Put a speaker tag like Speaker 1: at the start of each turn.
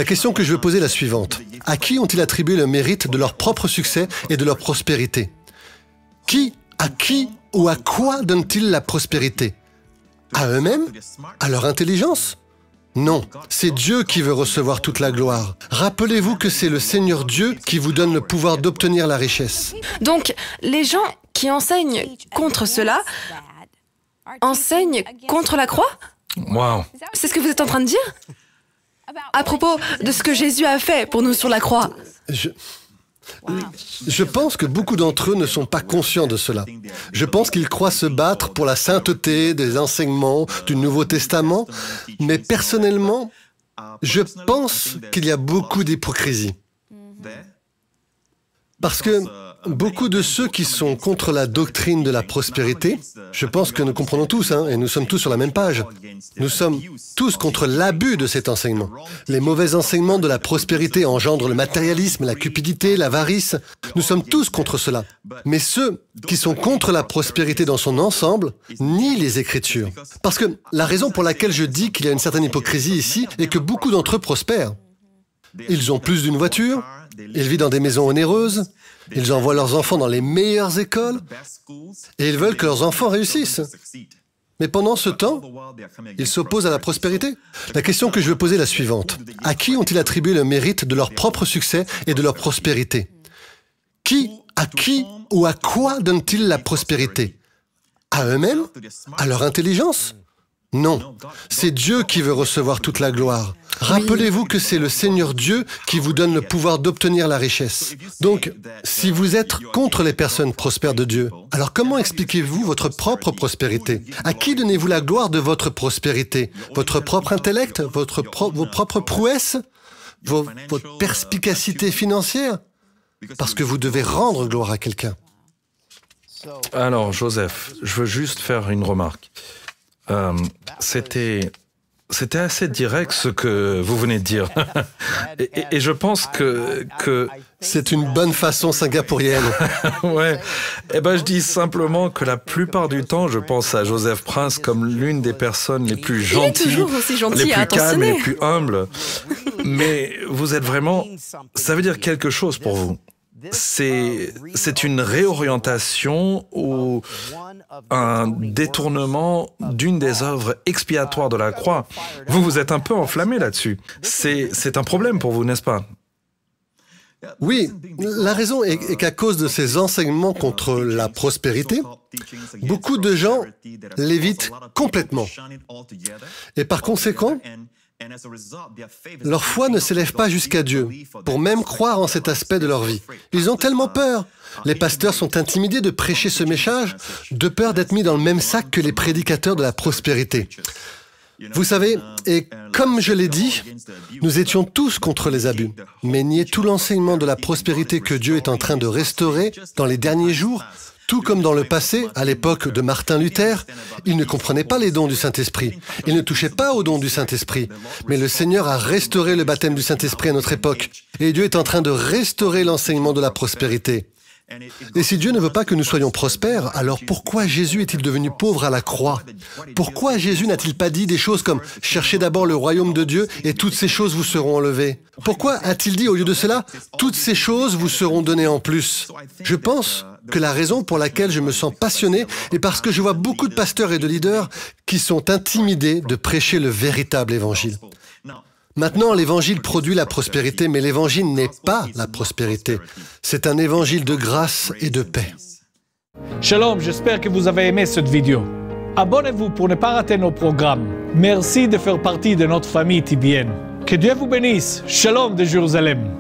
Speaker 1: La question que je veux poser est la suivante. À qui ont-ils attribué le mérite de leur propre succès et de leur prospérité? À qui ou à quoi donnent-ils la prospérité? À eux-mêmes? À leur intelligence? Non, c'est Dieu qui veut recevoir toute la gloire. Rappelez-vous que c'est le Seigneur Dieu qui vous donne le pouvoir d'obtenir la richesse.
Speaker 2: Donc, les gens qui enseignent contre cela enseignent contre la croix?
Speaker 3: Wow.
Speaker 2: C'est ce que vous êtes en train de dire? À propos de ce que Jésus a fait pour nous sur la croix.
Speaker 1: Je pense que beaucoup d'entre eux ne sont pas conscients de cela. Je pense qu'ils croient se battre pour la sainteté des enseignements du Nouveau Testament, mais personnellement, je pense qu'il y a beaucoup d'hypocrisie. Parce que beaucoup de ceux qui sont contre la doctrine de la prospérité, je pense que nous comprenons tous, et nous sommes tous sur la même page. Nous sommes tous contre l'abus de cet enseignement. Les mauvais enseignements de la prospérité engendrent le matérialisme, la cupidité, l'avarice. Nous sommes tous contre cela. Mais ceux qui sont contre la prospérité dans son ensemble nient les Écritures. Parce que la raison pour laquelle je dis qu'il y a une certaine hypocrisie ici est que beaucoup d'entre eux prospèrent. Ils ont plus d'une voiture, ils vivent dans des maisons onéreuses, ils envoient leurs enfants dans les meilleures écoles et ils veulent que leurs enfants réussissent. Mais pendant ce temps, ils s'opposent à la prospérité. La question que je veux poser est la suivante. À qui ont-ils attribué le mérite de leur propre succès et de leur prospérité? À qui ou à quoi donnent-ils la prospérité? À eux-mêmes? À leur intelligence? Non, c'est Dieu qui veut recevoir toute la gloire. Rappelez-vous que c'est le Seigneur Dieu qui vous donne le pouvoir d'obtenir la richesse. Donc, si vous êtes contre les personnes prospères de Dieu, alors comment expliquez-vous votre propre prospérité? À qui donnez-vous la gloire de votre prospérité? Votre propre intellect? Vos propres prouesses? Votre perspicacité financière? Parce que vous devez rendre gloire à quelqu'un.
Speaker 3: Alors, Joseph, je veux juste faire une remarque. C'était assez direct ce que vous venez de dire. et je pense que...
Speaker 1: C'est une bonne façon singapourienne.
Speaker 3: Ouais. Eh ben, je dis simplement que la plupart du temps, je pense à Joseph Prince comme l'une des personnes les plus gentilles,
Speaker 2: toujours aussi gentil,
Speaker 3: les plus calmes,
Speaker 2: attentionné.
Speaker 3: les plus humbles. Mais vous êtes vraiment... Ça veut dire quelque chose pour vous. C'est une réorientation ou un détournement d'une des œuvres expiatoires de la croix. Vous êtes un peu enflammé là-dessus. C'est un problème pour vous, n'est-ce pas?
Speaker 1: Oui, la raison est qu'à cause de ces enseignements contre la prospérité, beaucoup de gens l'évitent complètement. Et par conséquent, leur foi ne s'élève pas jusqu'à Dieu, pour même croire en cet aspect de leur vie. Ils ont tellement peur. Les pasteurs sont intimidés de prêcher ce message, de peur d'être mis dans le même sac que les prédicateurs de la prospérité. Vous savez, et comme je l'ai dit, nous étions tous contre les abus. Mais nier tout l'enseignement de la prospérité que Dieu est en train de restaurer dans les derniers jours, tout comme dans le passé, à l'époque de Martin Luther, il ne comprenait pas les dons du Saint-Esprit. Il ne touchait pas aux dons du Saint-Esprit. Mais le Seigneur a restauré le baptême du Saint-Esprit à notre époque. Et Dieu est en train de restaurer l'enseignement de la prospérité. Et si Dieu ne veut pas que nous soyons prospères, alors pourquoi Jésus est-il devenu pauvre à la croix? Pourquoi Jésus n'a-t-il pas dit des choses comme « Cherchez d'abord le royaume de Dieu et toutes ces choses vous seront enlevées » Pourquoi a-t-il dit au lieu de cela « Toutes ces choses vous seront données en plus » Je pense que la raison pour laquelle je me sens passionné est parce que je vois beaucoup de pasteurs et de leaders qui sont intimidés de prêcher le véritable évangile. Maintenant, l'évangile produit la prospérité, mais l'évangile n'est pas la prospérité. C'est un évangile de grâce et de paix.
Speaker 4: Shalom, j'espère que vous avez aimé cette vidéo. Abonnez-vous pour ne pas rater nos programmes. Merci de faire partie de notre famille TBN. Que Dieu vous bénisse. Shalom de Jérusalem.